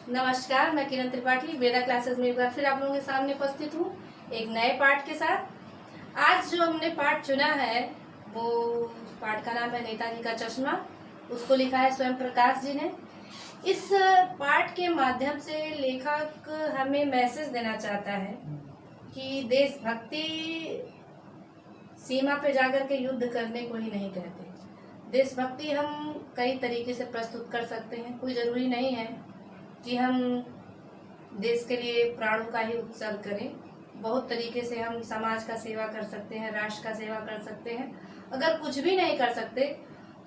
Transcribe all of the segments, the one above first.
नमस्कार, मैं किरण त्रिपाठी वेदा क्लासेस में एक बार फिर आप लोगों के सामने उपस्थित हूँ एक नए पाठ के साथ। आज जो हमने पाठ चुना है वो पाठ का नाम है नेताजी का चश्मा। उसको लिखा है स्वयं प्रकाश जी ने। इस पाठ के माध्यम से लेखक हमें मैसेज देना चाहता है कि देशभक्ति सीमा पे जाकर के युद्ध करने को ही नहीं कहते। देशभक्ति हम कई तरीके से प्रस्तुत कर सकते हैं। कोई ज़रूरी नहीं है कि हम देश के लिए प्राणों का ही उत्सर्ग करें। बहुत तरीके से हम समाज का सेवा कर सकते हैं, राष्ट्र का सेवा कर सकते हैं। अगर कुछ भी नहीं कर सकते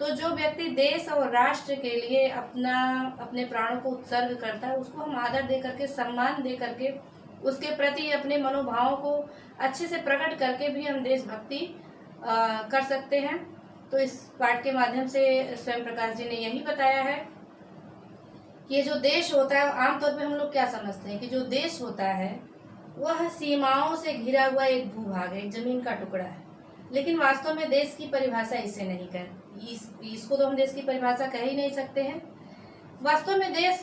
तो जो व्यक्ति देश और राष्ट्र के लिए अपने प्राणों को उत्सर्ग करता है उसको हम आदर दे करके, सम्मान दे करके, उसके प्रति अपने मनोभावों को अच्छे से प्रकट करके भी हम देशभक्ति कर सकते हैं। तो इस पाठ के माध्यम से स्वयं प्रकाश जी ने यही बताया है कि ये जो देश होता है, आमतौर पे हम लोग क्या समझते हैं कि जो देश होता है वह सीमाओं से घिरा हुआ एक भूभाग है, एक जमीन का टुकड़ा है। लेकिन वास्तव में देश की परिभाषा इसे नहीं इसको तो हम देश की परिभाषा कह ही नहीं सकते हैं। वास्तव में देश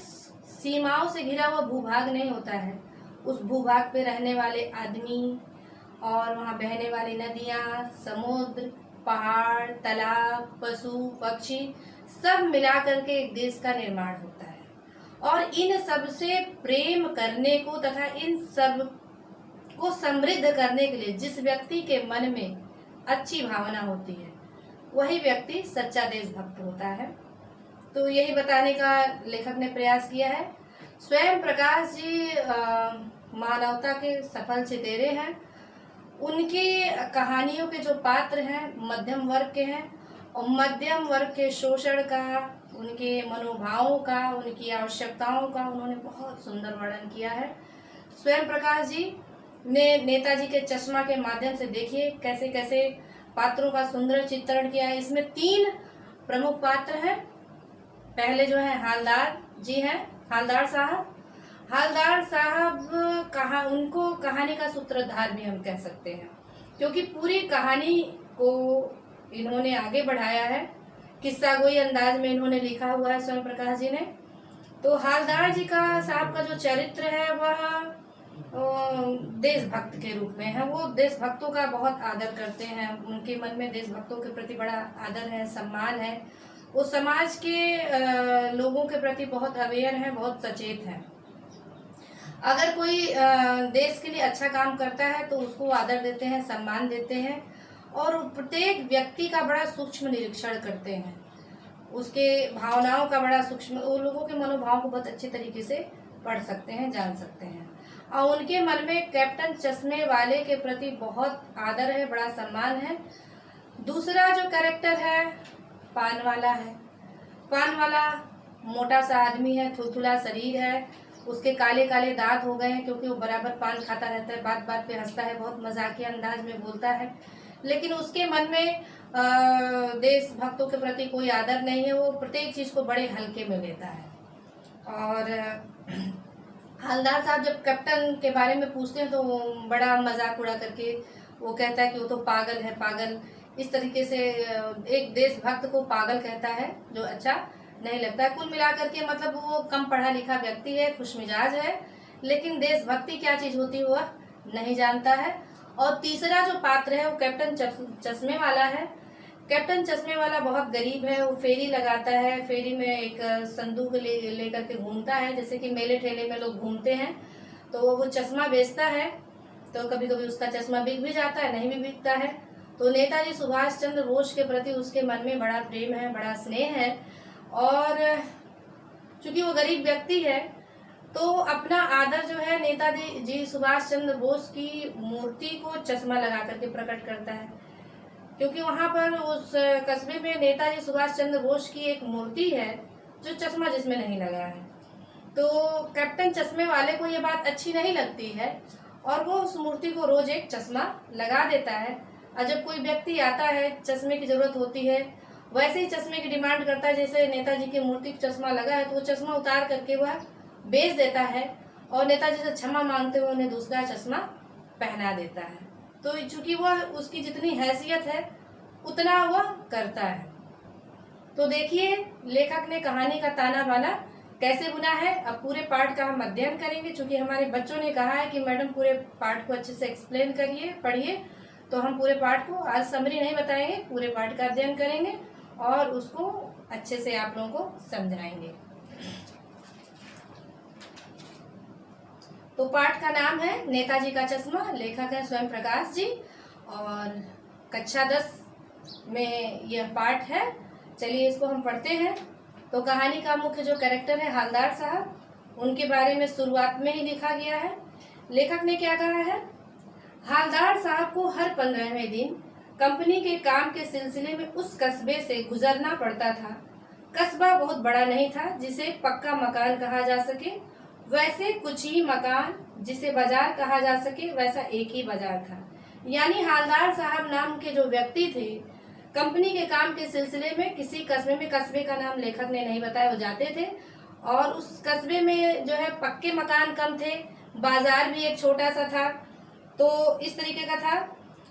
सीमाओं से घिरा हुआ भूभाग नहीं होता है। उस भूभाग पे रहने वाले आदमी और वहाँ बहने वाली नदियाँ, समुद्र, पहाड़, तालाब, पशु, पक्षी सब मिलाकर के एक देश का निर्माण होता है। और इन सब से प्रेम करने को तथा इन सब को समृद्ध करने के लिए जिस व्यक्ति के मन में अच्छी भावना होती है वही व्यक्ति सच्चा देशभक्त होता है। तो यही बताने का लेखक ने प्रयास किया है। स्वयं प्रकाश जी मानवता के सफल चितेरे हैं। उनकी कहानियों के जो पात्र हैं मध्यम वर्ग के हैं और मध्यम वर्ग के शोषण का, उनके मनोभावों का, उनकी आवश्यकताओं का उन्होंने बहुत सुंदर वर्णन किया है। स्वयं प्रकाश जी ने नेताजी के चश्मा के माध्यम से देखिए कैसे कैसे पात्रों का सुंदर चित्रण किया है। इसमें 3 प्रमुख पात्र हैं। पहले जो है हालदार जी हैं, हालदार साहब। हालदार साहब उनको कहानी का सूत्रधार भी हम कह सकते हैं, क्योंकि पूरी कहानी को इन्होंने आगे बढ़ाया है। किस्सा गोई अंदाज में इन्होंने लिखा हुआ है स्वयं प्रकाश जी ने। तो हालदार जी का साहब का जो चरित्र है वह देशभक्त के रूप में है। वो देशभक्तों का बहुत आदर करते हैं। उनके मन में देशभक्तों के प्रति बड़ा आदर है, सम्मान है। वो समाज के लोगों के प्रति बहुत अवेयर है, बहुत सचेत है। अगर कोई देश के लिए अच्छा काम करता है तो उसको आदर देते हैं, सम्मान देते हैं और प्रत्येक व्यक्ति का बड़ा सूक्ष्म निरीक्षण करते हैं। उसके भावनाओं का बड़ा सूक्ष्म, वो लोगों के मनोभाव को बहुत अच्छे तरीके से पढ़ सकते हैं, जान सकते हैं। और उनके मन में कैप्टन चश्मे वाले के प्रति बहुत आदर है, बड़ा सम्मान है। दूसरा जो कैरेक्टर है पान वाला है। पान वाला मोटा सा आदमी है, थुलथुला शरीर है, उसके काले काले दांत हो गए हैं क्योंकि वो बराबर पान खाता रहता है, बात बात पे हंसता है, बहुत मजाकिया अंदाज में बोलता है। लेकिन उसके मन में देशभक्तों के प्रति कोई आदर नहीं है। वो प्रत्येक चीज को बड़े हल्के में लेता है। और हवलदार साहब जब कैप्टन के बारे में पूछते हैं तो वो बड़ा मजाक उड़ा करके वो कहता है कि वो तो पागल है, पागल। इस तरीके से एक देशभक्त को पागल कहता है जो अच्छा नहीं लगता है। कुल मिलाकर के मतलब वो कम पढ़ा लिखा व्यक्ति है, खुशमिजाज है, लेकिन देशभक्ति क्या चीज होती है वह नहीं जानता है। और तीसरा जो पात्र है वो कैप्टन चश्मे वाला है। कैप्टन चश्मे वाला बहुत गरीब है। वो फेरी लगाता है, फेरी में एक संदूक लेकर के घूमता है, जैसे कि मेले ठेले में लोग घूमते हैं। तो वो चश्मा बेचता है, तो कभी कभी उसका चश्मा बिक भी जाता है, नहीं भी बिकता है। तो नेताजी सुभाष चंद्र बोस के प्रति उसके मन में बड़ा प्रेम है, बड़ा स्नेह है। और चूंकि वो गरीब व्यक्ति है तो अपना आदर जो है नेताजी जी सुभाष चंद्र बोस की मूर्ति को चश्मा लगा करके प्रकट करता है, क्योंकि वहां पर उस कस्बे में नेताजी सुभाष चंद्र बोस की एक मूर्ति है जो चश्मा जिसमें नहीं लगा है। तो कैप्टन चश्मे वाले को ये बात अच्छी नहीं लगती है और वो उस मूर्ति को रोज एक चश्मा लगा देता है। और जब कोई व्यक्ति आता है, चश्मे की जरूरत होती है, वैसे ही चश्मे की डिमांड करता है जैसे नेताजी की मूर्ति को चश्मा लगा है, तो वो चश्मा उतार करके वह बेच देता है और नेताजी से क्षमा मांगते हुए उन्हें दूसरा चश्मा पहना देता है। तो चूंकि वह उसकी जितनी हैसियत है उतना वह करता है। तो देखिए लेखक ने कहानी का ताना बाना कैसे बुना है। अब पूरे पाठ का हम अध्ययन करेंगे, क्योंकि हमारे बच्चों ने कहा है कि मैडम पूरे पाठ को अच्छे से एक्सप्लेन करिए, पढ़िए। तो हम पूरे पाठ को आज समरी नहीं बताएंगे, पूरे पाठ का अध्ययन करेंगे और उसको अच्छे से आप लोगों को समझाएंगे। तो पाठ का नाम है नेताजी का चश्मा, लेखक है स्वयं प्रकाश जी और कक्षा 10 में यह पाठ है। चलिए इसको हम पढ़ते हैं। तो कहानी का मुख्य जो कैरेक्टर है हालदार साहब, उनके बारे में शुरुआत में ही लिखा गया है। लेखक ने क्या कहा है, हालदार साहब को हर 15वें दिन कंपनी के काम के सिलसिले में उस कस्बे से गुजरना पड़ता था। कस्बा बहुत बड़ा नहीं था जिसे पक्का मकान कहा जा सके, वैसे कुछ ही मकान जिसे बाजार कहा जा सके, वैसा एक ही बाजार था। यानी हालदार साहब नाम के जो व्यक्ति थे, कंपनी के काम के सिलसिले में किसी कस्बे में, कस्बे का नाम लेखक ने नहीं बताया, वो जाते थे और उस कस्बे में जो है पक्के मकान कम थे, बाजार भी एक छोटा सा था। तो इस तरीके का था।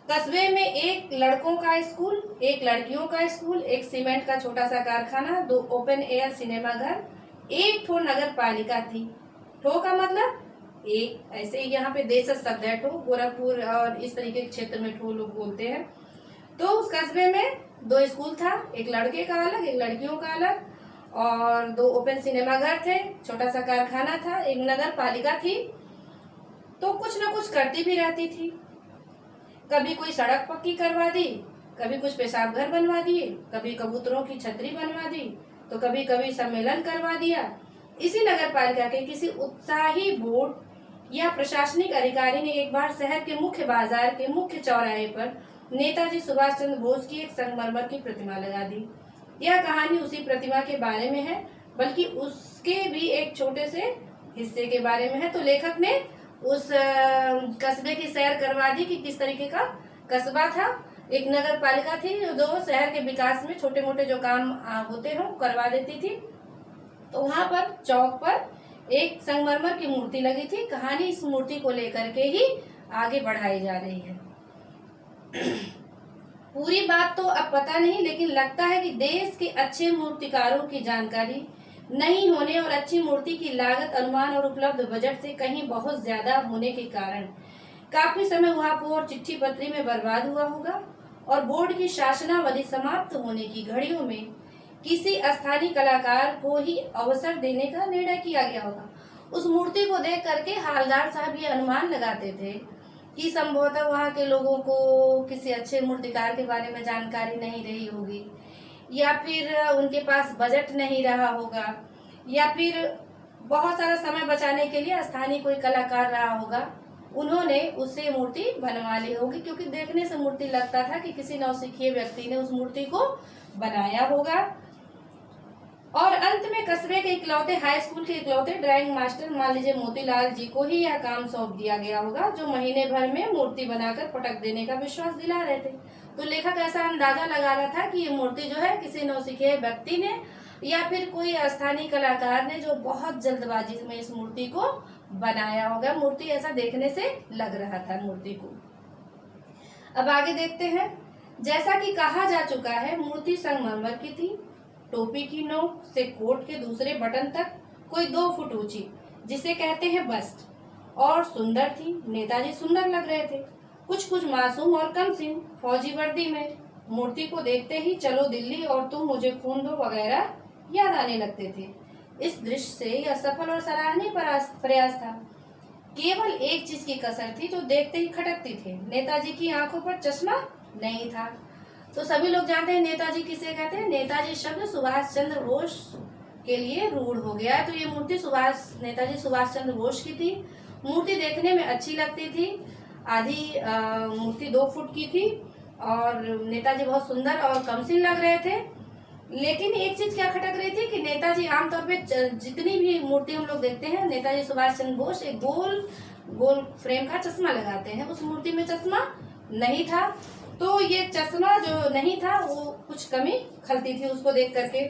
कस्बे में एक लड़कों का स्कूल, एक लड़कियों का स्कूल, एक सीमेंट का छोटा सा कारखाना, 2 ओपन एयर सिनेमा घर, एक ठो नगर पालिका थी। ठो का मतलब एक, ऐसे ही यहाँ पे देश शब्द है ठो, गोरखपुर और इस तरीके के क्षेत्र में ठो लोग बोलते हैं। तो उस कस्बे में 2 स्कूल था, एक लड़के का अलग, एक लड़कियों का अलग, और 2 ओपन सिनेमा घर थे, छोटा सा कारखाना था, एक नगर पालिका थी। तो कुछ न कुछ करती भी रहती थी। कभी कोई सड़क पक्की करवा दी, कभी कुछ पेशाब घर बनवा दिए, कभी कबूतरों की छतरी बनवा दी, तो कभी कभी सम्मेलन करवा दिया। इसी नगर पालिका के किसी उत्साही बोर्ड या प्रशासनिक अधिकारी ने एक बार शहर के मुख्य बाजार के मुख्य चौराहे पर नेताजी सुभाष चंद्र बोस की एक संगमरमर की प्रतिमा लगा दी। यह कहानी उसी प्रतिमा के बारे में है, बल्कि उसके भी एक छोटे से हिस्से के बारे में है। तो लेखक ने उस कस्बे की सैर करवा दी कि किस तरीके का कस्बा था। एक नगर पालिका थी जो शहर के विकास में छोटे मोटे जो काम होते हैं वो करवा देती थी। तो वहां पर चौक पर एक संगमरमर की मूर्ति लगी थी। कहानी इस मूर्ति को लेकर के ही आगे बढ़ाई जा रही है। पूरी बात तो अब पता नहीं, लेकिन लगता है कि देश के अच्छे मूर्तिकारों की जानकारी नहीं होने और अच्छी मूर्ति की लागत अनुमान और उपलब्ध बजट से कहीं बहुत ज्यादा होने के कारण काफी समय वहां पर चिट्ठी पत्री में बर्बाद हुआ होगा और बोर्ड की शासनावधि समाप्त होने की घड़ियों में किसी स्थानीय कलाकार को ही अवसर देने का निर्णय किया गया होगा। उस मूर्ति को देख करके हालदार साहब ये अनुमान लगाते थे कि संभवतः वहाँ के लोगों को किसी अच्छे मूर्तिकार के बारे में जानकारी नहीं रही होगी, या फिर उनके पास बजट नहीं रहा होगा, या फिर बहुत सारा समय बचाने के लिए स्थानीय कोई कलाकार रहा होगा, उन्होंने उससे मूर्ति बनवा ली होगी, क्योंकि देखने से मूर्ति लगता था कि किसी नौसिखिए व्यक्ति ने उस मूर्ति को बनाया होगा। और अंत में कस्बे के इकलौते हाई स्कूल के इकलौते ड्राइंग मास्टर मान लीजिए मोतीलाल जी को ही यह काम सौंप दिया गया होगा, जो महीने भर में मूर्ति बनाकर पटक देने का विश्वास दिला रहे थे। तो लेखक ऐसा अंदाजा लगा रहा था कि ये मूर्ति जो है किसी नौसिखिए व्यक्ति ने या फिर कोई स्थानीय कलाकार ने जो बहुत जल्दबाजी में इस मूर्ति को बनाया होगा। मूर्ति ऐसा देखने से लग रहा था मूर्ति को। अब आगे देखते हैं। जैसा कि कहा जा चुका है, मूर्ति संगमरमर की थी। टोपी की नोक से कोट के दूसरे बटन तक कोई 2 फुट ऊंची, जिसे कहते हैं बस्ट, और सुंदर थी। नेताजी सुंदर लग रहे थे, कुछ मासूम और कमसिन, फौजी वर्दी में। मूर्ति को देखते ही चलो दिल्ली और तुम मुझे खून दो वगैरह याद आने लगते थे। इस दृश्य से यह सफल और सराहनीय प्रयास था। केवल एक चीज की कसर थी जो देखते ही खटकती थी, नेताजी की आंखों पर चश्मा नहीं था। तो सभी लोग जानते हैं नेताजी किसे कहते हैं। नेताजी शब्द सुभाष चंद्र बोस के लिए रूढ़ हो गया है। तो ये मूर्ति नेताजी सुभाष चंद्र बोस की थी। मूर्ति देखने में अच्छी लगती थी। आधी मूर्ति 2 फुट की थी और नेताजी बहुत सुंदर और कमसिन लग रहे थे। लेकिन एक चीज क्या खटक रही थी कि नेताजी आमतौर पे जितनी भी मूर्ति हम लोग देखते हैं, नेताजी सुभाष चंद्र बोस एक गोल फ्रेम का चश्मा लगाते हैं। उस मूर्ति में चश्मा नहीं था। तो ये चश्मा जो नहीं था वो कुछ कमी खलती थी उसको देख करके।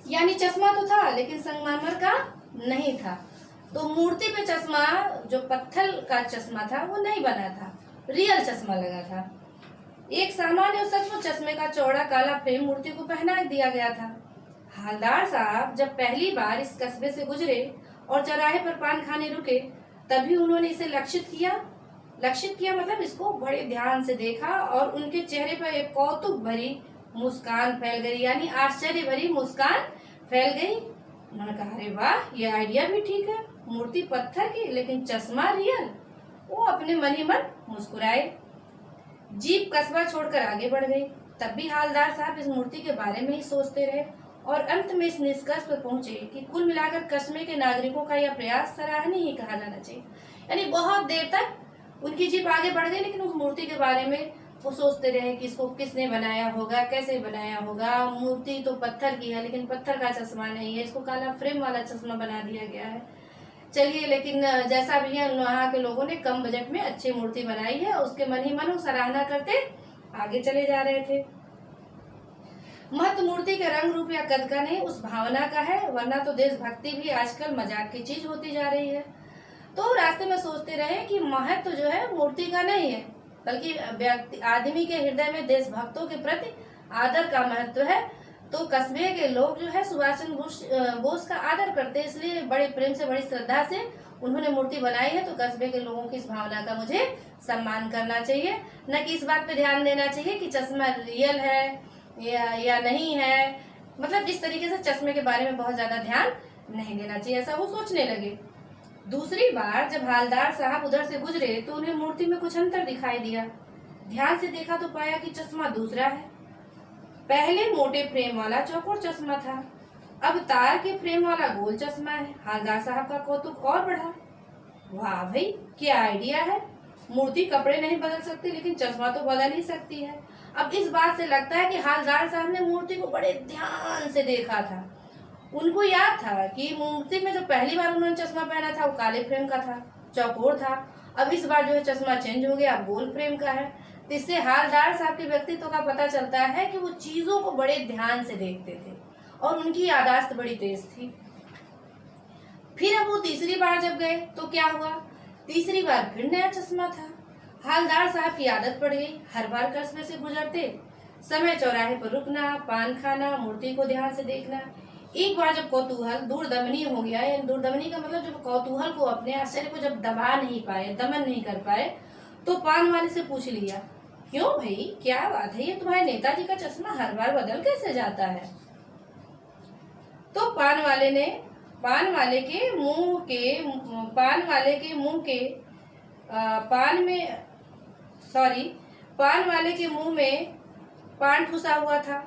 यानी चश्मा तो था लेकिन संगमरमर का नहीं था। तो मूर्ति पे चश्मा जो पत्थर का चश्मा था वो नहीं बना था, रियल चश्मा लगा था। एक सामान्य और सचमुच चश्मे का चौड़ा काला फ्रेम मूर्ति को पहना दिया गया था। हालदार साहब जब पहली बार इस कस्बे से गुजरे और चौराहे पर पान खाने रुके, तभी उन्होंने इसे लक्षित किया मतलब इसको बड़े ध्यान से देखा और उनके चेहरे पर एक कौतुक भरी मुस्कान फैल गई, यानी आश्चर्य भरी मुस्कान फैल गई। उन्होंने कहा, अरे वाह, ये आइडिया भी ठीक है, मूर्ति पत्थर की लेकिन चश्मा रियल। वो अपने मन ही मन मुस्कुराए। जीप कस्बा छोड़कर आगे बढ़ गई। तब भी हालदार साहब इस मूर्ति के बारे में ही सोचते रहे और अंत में इस निष्कर्ष पर पहुंचे कि कुल मिलाकर कस्बे के नागरिकों का यह प्रयास सराहनीय ही कहा जाना चाहिए। यानी बहुत देर तक उनकी जीप आगे बढ़ गई, लेकिन उस मूर्ति के बारे में वो सोचते रहे कि इसको किसने बनाया होगा, कैसे बनाया होगा। मूर्ति तो पत्थर की है, लेकिन पत्थर का चश्मा नहीं है, इसको काला फ्रेम वाला चश्मा बना दिया गया है। चलिए, लेकिन जैसा भी है, वहाँ के लोगों ने कम बजट में अच्छी मूर्ति बनाई है, उसके मन ही मन वो सराहना करते आगे चले जा रहे थे। महत्व मूर्ति के रंग रूप या कद का नहीं, उस भावना का है, वरना तो देशभक्ति भी आजकल मजाक की चीज होती जा रही है। तो रास्ते में सोचते रहे कि महत्व जो है मूर्ति का नहीं है, बल्कि व्यक्ति आदमी के हृदय में देशभक्तों के प्रति आदर का महत्व है। तो कस्बे के लोग जो है सुभाष चंद्र बोस का आदर करते हैं, इसलिए बड़े प्रेम से, बड़ी श्रद्धा से उन्होंने मूर्ति बनाई है। तो कस्बे के लोगों की इस भावना का मुझे सम्मान करना चाहिए, न कि इस बात पे ध्यान देना चाहिए कि चश्मा रियल है या नहीं है। मतलब इस तरीके से चश्मे के बारे में बहुत ज्यादा ध्यान नहीं देना चाहिए, ऐसा वो सोचने लगे। दूसरी बार जब हालदार साहब उधर से गुजरे तो उन्हें मूर्ति में कुछ अंतर दिखाई दिया। ध्यान से देखा तो पाया कि चश्मा दूसरा है। पहले मोटे फ्रेम वाला चौकोर चश्मा था, अब तार के फ्रेम वाला गोल चश्मा है। हालदार साहब का कौतुक और बढ़ा। वाह भाई, क्या आइडिया है। मूर्ति कपड़े नहीं बदल सकती, लेकिन चश्मा तो बदल ही सकती है। अब इस बात से लगता है कि हालदार साहब ने मूर्ति को बड़े ध्यान से देखा था। उनको याद था कि मूर्ति में जो पहली बार उन्होंने चश्मा पहना था वो काले फ्रेम का था, चौकोर था। अब इस बार जो है चश्मा चेंज हो गया, गोल फ्रेम का है। तो इससे हालदार साहब के व्यक्तित्व का पता चलता है कि वो चीजों को बड़े ध्यान से देखते थे और उनकी याददाश्त बड़ी तेज थी। फिर अब वो तीसरी बार जब गए तो क्या हुआ, तीसरी बार फिर नया चश्मा था। हालदार साहब की आदत पड़ गई, हर बार कस्बे से गुजरते समय चौराहे पर रुकना, पान खाना, मूर्ति को ध्यान से देखना। एक बार जब कौतूहल दूरदमनी हो गया, या दूरदमनी का मतलब जब कौतूहल को, अपने आश्चर्य को जब दबा नहीं पाए, दमन नहीं कर पाए, तो पान वाले से पूछ लिया, क्यों भाई, क्या बात है, ये तुम्हारे नेताजी का चश्मा हर बार बदल कैसे जाता है। तो पान वाले के मुंह में पान ठुसा हुआ था।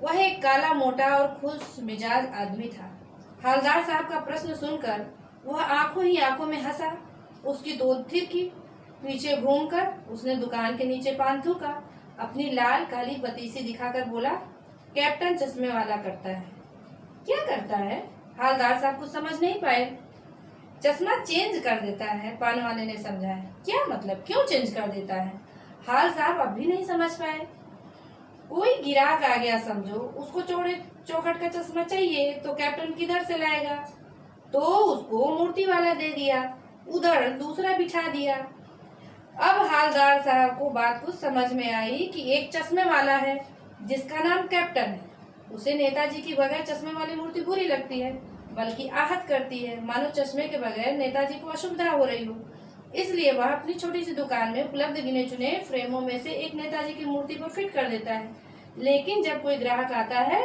वह एक काला, मोटा और खुश मिजाज आदमी था। हालदार साहब का प्रश्न सुनकर वह आंखों ही आंखों में हंसा। उसकी दो थिरकी, पीछे घूमकर उसने दुकान के नीचे पान थूका, अपनी लाल काली पतीसी दिखाकर बोला, कैप्टन चश्मे वाला करता है। क्या करता है? हालदार साहब कुछ समझ नहीं पाए। चश्मा चेंज कर देता है, पान वाले ने समझाया। क्या मतलब, क्यों चेंज कर देता है? हाल साहब अब भी नहीं समझ पाए। कोई गिराक आ गया समझो, उसको चौखट का चश्मा चाहिए, तो कैप्टन किधर से लाएगा? तो उसको मूर्ति वाला दे दिया, उधर दूसरा बिठा दिया। अब हालदार साहब को बात कुछ समझ में आई कि एक चश्मे वाला है जिसका नाम कैप्टन है, उसे नेताजी की बगैर चश्मे वाली मूर्ति बुरी लगती है, बल्कि आहत करती है, मानो चश्मे के बगैर नेताजी को असुविधा हो रही हो। इसलिए वह अपनी छोटी सी दुकान में उपलब्ध गिने चुने फ्रेमों में से एक नेताजी की मूर्ति को फिट कर देता है। लेकिन जब कोई ग्राहक आता है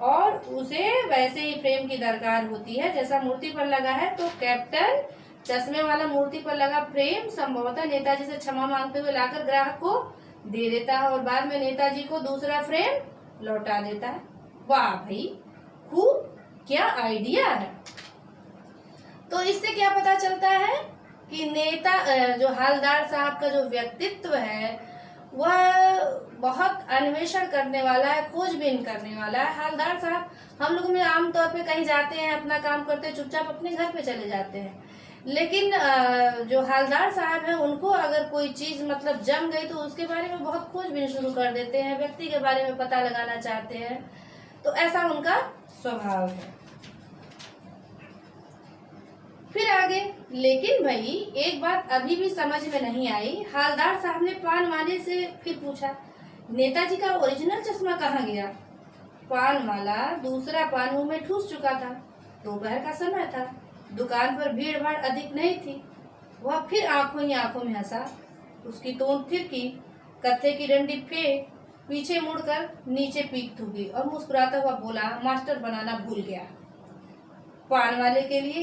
और उसे वैसे ही फ्रेम की दरकार होती है जैसा मूर्ति पर लगा है, तो कैप्टन चश्मे वाला मूर्ति पर लगा फ्रेम संभवतः नेताजी से क्षमा मांगते हुए लाकर ग्राहक को दे देता है और बाद में नेताजी को दूसरा फ्रेम लौटा देता है। वाह भाई, खूब, क्या आइडिया है। तो इससे क्या पता चलता है कि नेता जो हालदार साहब का जो व्यक्तित्व है वह बहुत अन्वेषण करने वाला है, खोजबीन करने वाला है। हालदार साहब, हम लोग में आमतौर पे कहीं जाते हैं, अपना काम करते हैं, चुपचाप अपने घर पे चले जाते हैं, लेकिन जो हालदार साहब हैं उनको अगर कोई चीज मतलब जम गई तो उसके बारे में बहुत खोजबीन शुरू कर देते हैं, व्यक्ति के बारे में पता लगाना चाहते हैं। तो ऐसा उनका स्वभाव है। फिर आगे, लेकिन भाई एक बात अभी भी समझ में नहीं आई। हालदार साहब ने पान वाले से फिर पूछा, नेताजी का ओरिजिनल चश्मा कहाँ गया? पान वाला दूसरा पान मुंह में ठूस चुका था। दोपहर का समय था, दुकान पर भीड़ भाड़ अधिक नहीं थी। वह फिर आंखों ही आंखों में हंसा। उसकी तोंद थिरकी, कत्थे की डंडी फेंक पीछे मुड़कर नीचे पीठ थूकी और मुस्कुराता हुआ बोला, मास्टर बनाना भूल गया। पान वाले के लिए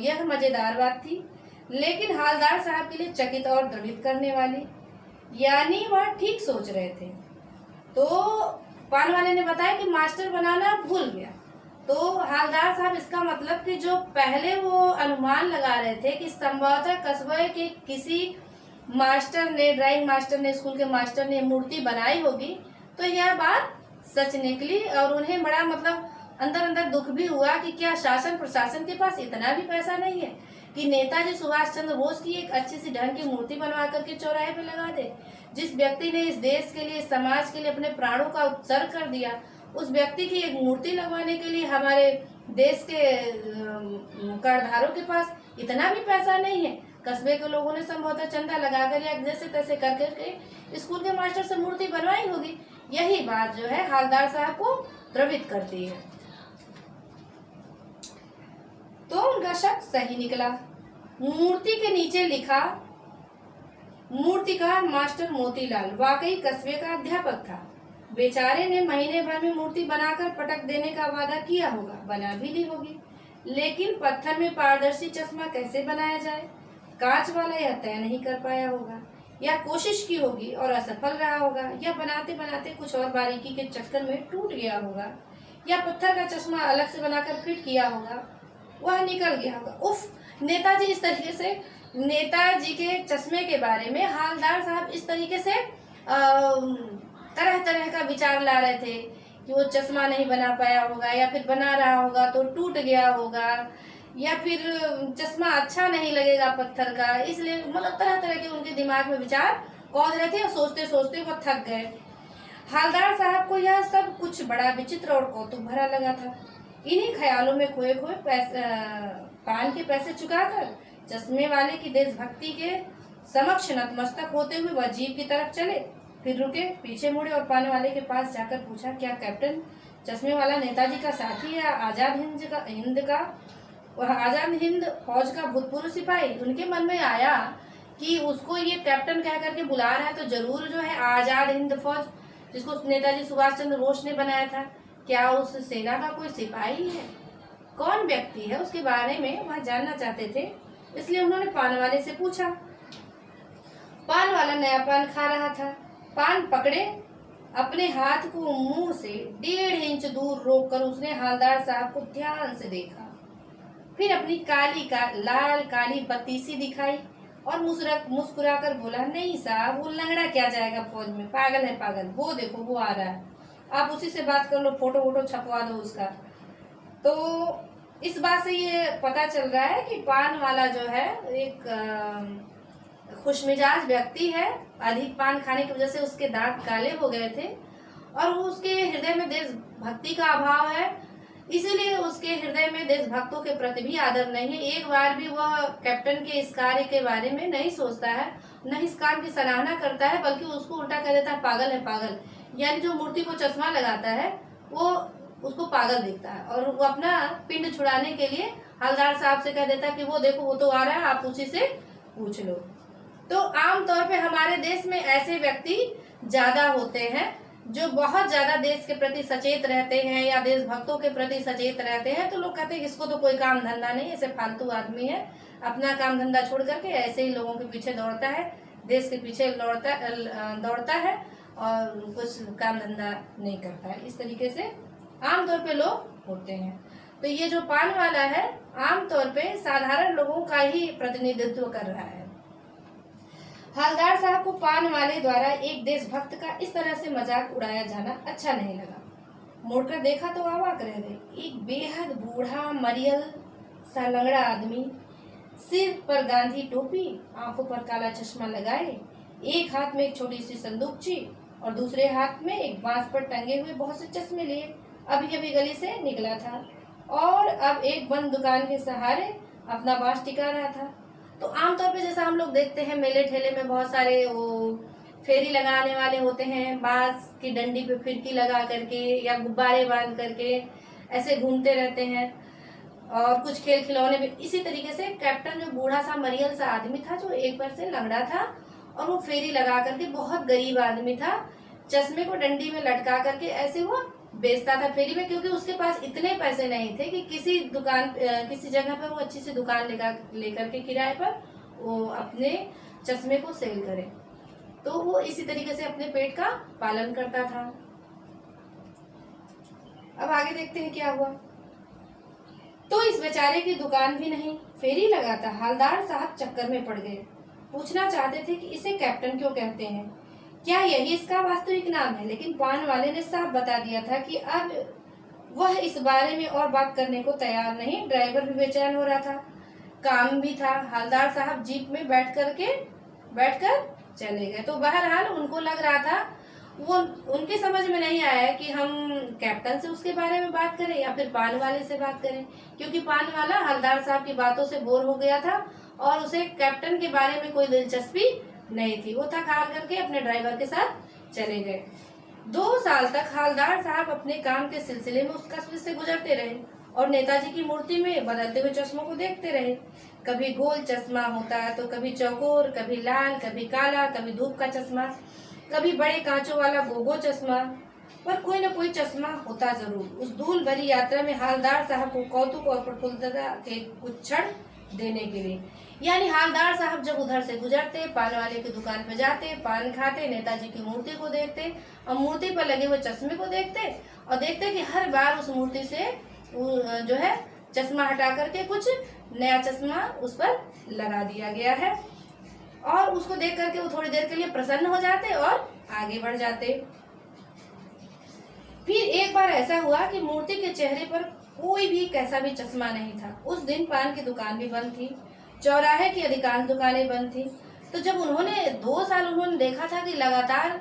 यह मजेदार बात थी, लेकिन हालदार साहब के लिए चकित और द्रवित करने वाली। यानी वह ठीक सोच रहे थे। तो पान वाले ने बताया कि मास्टर बनाना भूल गया। तो हालदार साहब इसका मतलब कि जो पहले वो अनुमान लगा रहे थे कि संभवतः कस्बे के किसी मास्टर ने, ड्राइंग मास्टर ने, स्कूल के मास्टर ने मूर्ति बनाई होगी, तो यह बात सच निकली। और उन्हें बड़ा मतलब अंदर अंदर दुख भी हुआ कि क्या शासन प्रशासन के पास इतना भी पैसा नहीं है कि नेताजी सुभाष चंद्र बोस की एक अच्छी सी ढंग की मूर्ति बनवा करके चौराहे पे लगा दे। जिस व्यक्ति ने इस देश के लिए, समाज के लिए अपने प्राणों का उत्सर्ग कर दिया, उस व्यक्ति की एक मूर्ति लगवाने के लिए हमारे देश के करदारों के पास इतना भी पैसा नहीं है। कस्बे के लोगों ने संभवतः चंदा लगाकर या जैसे तैसे करके स्कूल के मास्टर से मूर्ति बनवाई होगी। यही बात जो है हालदार साहब को द्रवित करती है। तो उनका शक सही निकला। मूर्ति के नीचे लिखा, मूर्तिकार मास्टर मोतीलाल वाकई कस्बे का अध्यापक था। बेचारे ने महीने भर में मूर्ति बनाकर पटक देने का वादा किया होगा, बना भी ली होगी, लेकिन पत्थर में पारदर्शी चश्मा कैसे बनाया जाए, कांच वाला यह तय नहीं कर पाया होगा, या कोशिश की होगी और असफल रहा होगा, या बनाते बनाते कुछ और बारीकी के चक्कर में टूट गया होगा, या पत्थर का चश्मा अलग से बनाकर फिट किया होगा, वह निकल गया होगा। उफ! नेताजी इस तरीके से, नेताजी के चश्मे के बारे में हालदार साहब इस तरीके से तरह तरह का विचार ला रहे थे कि वो चश्मा नहीं बना पाया होगा, या फिर बना रहा होगा तो टूट गया होगा, या फिर चश्मा अच्छा नहीं लगेगा पत्थर का, इसलिए मतलब तरह तरह के उनके दिमाग में विचार कौध रहे थे और सोचते सोचते वो थक गए। हालदार साहब को यह सब कुछ बड़ा विचित्र और कौतुक भरा लगा था। इन्हीं ख्यालों में खोए खोए पान के पैसे चुकाकर चश्मे वाले की देशभक्ति के समक्ष नतमस्तक होते हुए वह जीप की तरफ चले, फिर रुके, पीछे मुड़े और पान वाले के पास जाकर पूछा, क्या कैप्टन चश्मे वाला नेताजी का साथी है? आजाद हिंद फौज का भूतपूर्व सिपाही? उनके मन में आया कि उसको ये कैप्टन कह करके बुला रहा है तो जरूर जो है आजाद हिंद फौज, जिसको नेताजी सुभाष चंद्र बोस ने बनाया था, क्या उस सेना का कोई सिपाही है? कौन व्यक्ति है, उसके बारे में वह जानना चाहते थे। इसलिए उन्होंने पान वाले से पूछा। पान वाला नया पान खा रहा था। पान पकड़े अपने हाथ को मुंह से 1.5 इंच दूर रोककर उसने हालदार साहब को ध्यान से देखा, फिर अपनी लाल काली बत्तीसी दिखाई और मुस्कुराकर बोला, नहीं साहब, वो लंगड़ा क्या जाएगा फौज में, पागल है पागल, वो देखो वो आ रहा है, आप उसी से बात कर लो, फोटो वोटो छपवा दो उसका। तो इस बात से ये पता चल रहा है कि पान वाला जो है एक खुशमिजाज व्यक्ति है। अधिक पान खाने की वजह से उसके दांत काले हो गए थे और उसके हृदय में देशभक्ति का अभाव है, इसीलिए उसके हृदय में देशभक्तों के प्रति भी आदर नहीं है। एक बार भी वह कैप्टन के इस कार्य के बारे में नहीं सोचता है, न इस काम की सराहना करता है, बल्कि उसको उल्टा कह देता है, पागल है पागल। यानी जो मूर्ति को चश्मा लगाता है वो उसको पागल दिखता है और वो अपना पिंड छुड़ाने के लिए हवलदार साहब से कह देता है कि वो देखो वो तो आ रहा है, आप उसी से पूछ लो। तो आमतौर पे हमारे देश में ऐसे व्यक्ति ज्यादा होते हैं जो बहुत ज्यादा देश के प्रति सचेत रहते हैं या देशभक्तों के प्रति सचेत रहते हैं। तो लोग कहते हैं इसको तो कोई काम धंधा नहीं, ऐसे फालतू आदमी है, अपना काम धंधा छोड़ करके ऐसे ही लोगों के पीछे दौड़ता है, देश के पीछे दौड़ता है और कुछ काम धंधा नहीं करता है। इस तरीके से आमतौर पे लोग होते हैं। तो ये जो पान वाला है आमतौर पे साधारण लोगों का ही प्रतिनिधित्व कर रहा है। हवलदार साहब को पान वाले द्वारा एक देशभक्त का इस तरह से मजाक उड़ाया जाना अच्छा नहीं लगा। मुड़कर देखा तो अवाक रह गए। एक बेहद बूढ़ा मरियल सा लंगड़ा आदमी, सिर पर गांधी टोपी, आंखों पर काला चश्मा लगाए, एक हाथ में एक छोटी सी संदूकची और दूसरे हाथ में एक बांस पर टंगे हुए बहुत से चश्मे लिए अभी अभी गली से निकला था और अब एक बंद दुकान के सहारे अपना बांस टिका रहा था। तो आमतौर पे जैसा हम लोग देखते हैं मेले ठेले में बहुत सारे वो फेरी लगाने वाले होते हैं, बांस की डंडी पे फिरकी लगा करके या गुब्बारे बांध करके ऐसे घूमते रहते हैं। और कुछ खेल खिलौने भी इसी तरीके से। कैप्टन जो बूढ़ा सा मरियल सा आदमी था, जो एक बार से लंगड़ा था और वो फेरी लगा करके, बहुत गरीब आदमी था, चश्मे को डंडी में लटका करके ऐसे वो बेचता था फेरी में, क्योंकि उसके पास इतने पैसे नहीं थे कि किसी दुकान किसी जगह पर वो अच्छी सी दुकान लेकर के किराए पर वो अपने चश्मे को सेल करे। तो वो इसी तरीके से अपने पेट का पालन करता था। अब आगे देखते हैं क्या हुआ। तो इस बेचारे की दुकान भी नहीं, फेरी लगाता हवलदार साहब चक्कर में पड़ गए। पूछना चाहते थे कि इसे कैप्टन क्यों कहते हैं, क्या यही इसका वास्तविक नाम है, लेकिन पान वाले ने साफ बता दिया था कि अब वह इस बारे में और बात करने को तैयार नहीं। ड्राइवर भी बेचैन हो रहा था, काम भी था। हवलदार साहब जीप में बैठकर चले गए। तो बहरहाल उनको लग रहा था, वो उनके समझ में नहीं आया कि हम कैप्टन से उसके बारे में बात करें या फिर पान वाले से बात करें, क्योंकि पान वाला हवलदार साहब की बातों से बोर हो गया था और उसे कैप्टन के बारे में कोई दिलचस्पी नहीं थी। वो थक हार करके अपने ड्राइवर के साथ चले गए। 2 साल तक हवलदार साहब अपने काम के सिलसिले में उस कस्बे से गुजरते रहे और नेताजी की मूर्ति में बदलते हुए चश्मों को देखते रहे। कभी गोल चश्मा होता तो कभी चौकोर, कभी लाल, कभी काला, कभी धूप का चश्मा, कभी बड़े कांचों वाला गोगो चश्मा, पर कोई न कोई चश्मा होता जरूर। उस धूल भरी यात्रा में हवलदार साहब को कौतुक और प्रफुल्लता के कुछ क्षण देने के लिए, यानी हवलदार साहब जब उधर से गुजरते, पान वाले की दुकान पे जाते, पान खाते, नेताजी की मूर्ति को देखते और मूर्ति पर लगे हुए चश्मे को देखते और देखते कि हर बार उस मूर्ति से जो है चश्मा हटा करके कुछ नया चश्मा उस पर लगा दिया गया है, और उसको देख करके वो थोड़ी देर के लिए प्रसन्न हो जाते और आगे बढ़ जाते। फिर एक बार ऐसा हुआ कि मूर्ति के चेहरे पर कोई भी कैसा भी चश्मा नहीं था। उस दिन पान की दुकान भी बंद थी, चौराहे की अधिकांश दुकानें बंद थी। तो जब उन्होंने 2 साल उन्होंने देखा था कि लगातार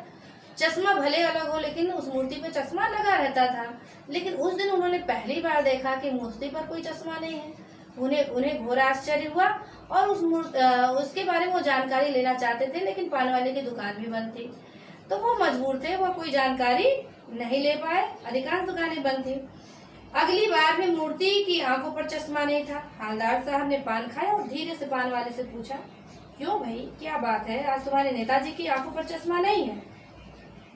चश्मा भले अलग हो लेकिन उस मूर्ति पे चश्मा लगा रहता था, लेकिन उस दिन उन्होंने पहली बार देखा कि मूर्ति पर कोई चश्मा नहीं है। उन्हें घोर आश्चर्य हुआ और उसके बारे में वो जानकारी लेना चाहते थे, लेकिन पान वाले की दुकान भी बंद थी। तो वो मजबूर थे, वो कोई जानकारी नहीं ले पाए, अधिकांश दुकानें बंद थी। अगली बार भी मूर्ति की आंखों पर चश्मा नहीं था। हवलदार साहब ने पान खाया और धीरे से पान वाले से पूछा, क्यों भाई, क्या बात है, आज तुम्हारे नेताजी की आंखों पर चश्मा नहीं है?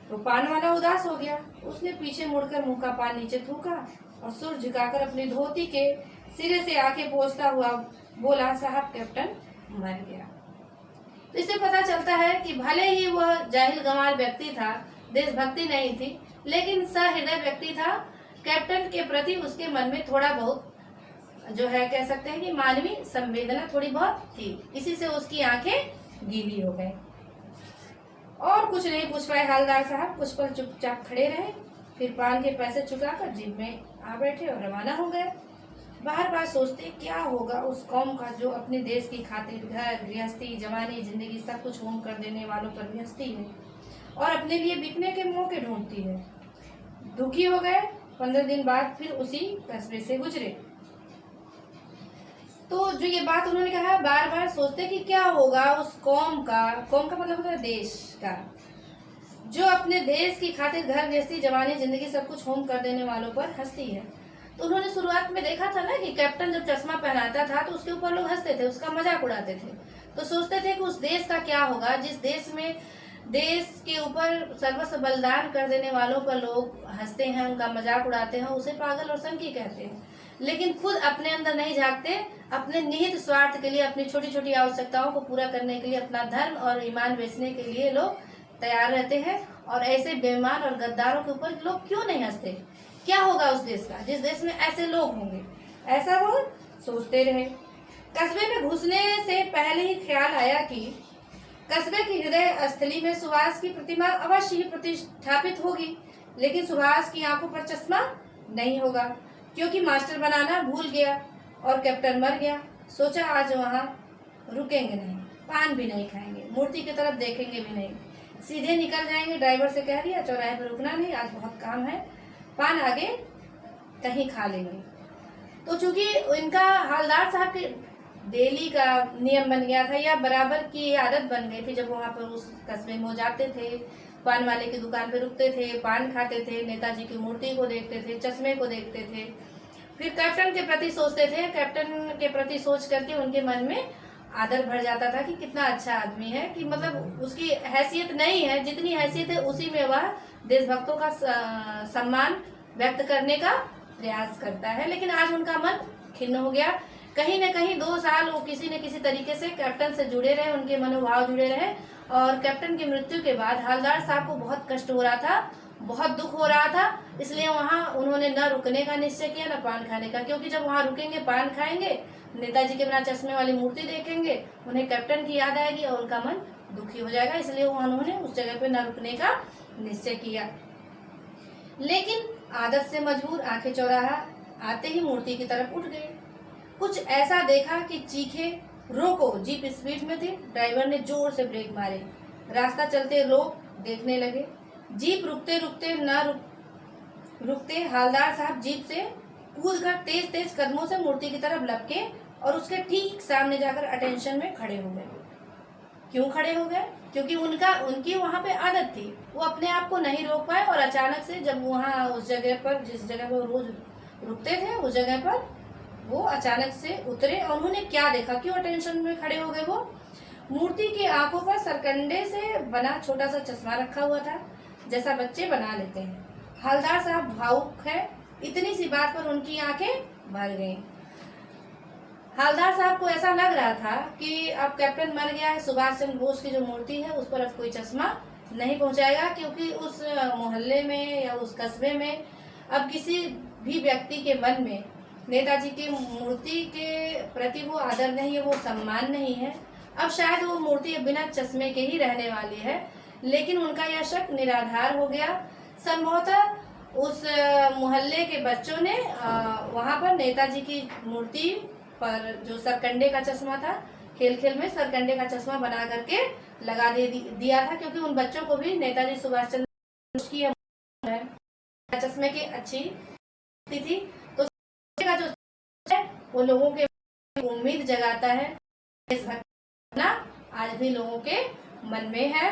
तो पान वाला उदास हो गया। उसने पीछे मुड़कर मुंह का पान नीचे थूका और सुर झुकाकर अपनी धोती के सिरे से आंखें पोंछता हुआ बोला, साहब कैप्टन मर गया। तो इससे पता चलता है कि भले ही वह जाहिल गंवार व्यक्ति था, देशभक्ति नहीं थी, लेकिन सहृदय व्यक्ति था। कैप्टन के प्रति उसके मन में थोड़ा बहुत जो है कह सकते हैं कि मानवीय संवेदना थोड़ी बहुत थी, इसी से उसकी आंखें गीली हो गई। और कुछ नहीं पूछ पाए हवलदार साहब, कुछ पल चुपचाप खड़े रहे, फिर पान के पैसे चुकाकर जीप में आ बैठे और रवाना हो गए। बार बार सोचते क्या होगा उस कौम का जो अपने देश की खातिर घर गृहस्थी जवानी जिंदगी सब कुछ होम कर देने वालों पर भी हंसती है और अपने लिए बिकने के मौके ढूंढती है। दुखी हो गए। 15 दिन बाद फिर उसी कस्बे से गुजरे। तो जो ये बात उन्होंने कहा, बार बार सोचते कि क्या होगा उस कौम का मतलब होता है देश का, जो अपने देश की खातिर घर गृहस्थी जवानी जिंदगी सब कुछ होम कर देने वालों पर हंसती है। तो उन्होंने शुरुआत में देखा था ना कि कैप्टन जब चश्मा पहनाता था तो उसके ऊपर लोग हंसते थे, उसका मजाक उड़ाते थे। तो सोचते थे कि उस देश का क्या होगा जिस देश में देश के ऊपर सर्वस्व बलिदान कर देने वालों पर लोग हंसते हैं, उनका मजाक उड़ाते हैं, उसे पागल और संकी कहते हैं, लेकिन खुद अपने अंदर नहीं झांकते। अपने निहित स्वार्थ के लिए, अपनी छोटी छोटी आवश्यकताओं को पूरा करने के लिए, अपना धर्म और ईमान बेचने के लिए लोग तैयार रहते हैं। और ऐसे बेईमान और गद्दारों के ऊपर लोग क्यों नहीं हंसते? क्या होगा उस देश का जिस देश में ऐसे लोग होंगे? ऐसा वो सोचते रहे। कस्बे में घुसने से पहले ही ख्याल आया कि कस्बे की हृदय स्थली में सुभाष की प्रतिमा अवश्य ही प्रतिष्ठापित होगी, लेकिन सुभाष की आंखों पर चश्मा नहीं होगा, क्योंकि मास्टर बनाना भूल गया और कैप्टन मर गया। सोचा आज वहां रुकेंगे नहीं, पान भी नहीं खाएंगे, मूर्ति की तरफ देखेंगे भी नहीं, सीधे निकल जाएंगे। ड्राइवर से कह दिया चौराहे पर रुकना नहीं, आज बहुत काम है, पान आगे कहीं खा लेंगे। तो चूंकि इनका हवलदार साहब के डेली का नियम बन गया था या बराबर की आदत बन गई थी। जब वहाँ पर उस कस्बे में वो जाते थे, पान वाले की दुकान पे रुकते थे, पान खाते थे, नेताजी की मूर्ति को देखते थे, चश्मे को देखते थे, फिर कैप्टन के प्रति सोचते थे। कैप्टन के प्रति सोच करके उनके मन में आदर बढ़ जाता था कि कितना अच्छा आदमी है, कि मतलब उसकी हैसियत नहीं है, जितनी हैसियत है उसी में वह देशभक्तों का सम्मान व्यक्त करने का प्रयास करता है। लेकिन आज उनका मन खिन्न हो गया। कहीं न कहीं 2 साल वो किसी न किसी तरीके से कैप्टन से जुड़े रहे, उनके मनोभाव जुड़े रहे, और कैप्टन की मृत्यु के बाद हवलदार साहब को बहुत कष्ट हो रहा था, बहुत दुख हो रहा था। इसलिए वहाँ उन्होंने न रुकने का निश्चय किया, न पान खाने का, क्योंकि जब वहाँ रुकेंगे, पान खाएंगे, नेताजी के बिना चश्मे वाली मूर्ति देखेंगे, उन्हें कैप्टन की याद आएगी और उनका मन दुखी हो जाएगा। इसलिए उन्होंने उस जगह पे न रुकने का निश्चय किया। लेकिन आदत से मजबूर आंखें चौराहा आते ही मूर्ति की तरफ उठ गए। कुछ ऐसा देखा कि चीखे, रोको। जीप स्पीड में थी, ड्राइवर ने जोर से ब्रेक मारे। रास्ता चलते रोक, देखने लगे। जीप रुकते रुकते रुकते हालदार साहब जीप से कूदकर तेज तेज कदमों से मूर्ति की तरफ लपके और उसके ठीक सामने जाकर अटेंशन में खड़े हो गए। क्यों खड़े हो गए? क्योंकि उनकी वहां पे आदत थी, वो अपने आप को नहीं रोक पाए, और अचानक से जब वहां उस जगह पर, जिस जगह पर वो रोज रुकते थे, उस जगह पर वो अचानक से उतरे। और उन्होंने क्या देखा, क्यों अटेंशन में खड़े हो गए? वो मूर्ति की आंखों पर सरकंडे से बना छोटा सा चश्मा रखा हुआ था, जैसा बच्चे बना लेते हैं। हवलदार साहब भावुक है, इतनी सी बात पर उनकी आंखें भर गईं। हवलदार साहब को ऐसा लग रहा था कि अब कैप्टन मर गया है, सुभाष चंद्र बोस की जो मूर्ति है उस पर अब कोई चश्मा नहीं पहुंचाएगा, क्योंकि उस मोहल्ले में या उस कस्बे में अब किसी भी व्यक्ति के मन में नेताजी की मूर्ति के प्रति वो आदर नहीं है, वो सम्मान नहीं है। अब शायद वो मूर्ति बिना चश्मे के ही रहने वाली है। लेकिन उनका यह शक निराधार हो गया। संभवतः उस मोहल्ले के बच्चों ने वहां पर नेताजी की मूर्ति पर जो सरकंडे का चश्मा था, खेल खेल में सरकंडे का चश्मा बना करके लगा दिया था, क्योंकि उन बच्चों को भी नेताजी सुभाष चंद्र बोस की चश्मे की अच्छी थी। तो का जो है वो लोगों के उम्मीद जगाता है। देशभक्ति आज भी लोगों के मन में है।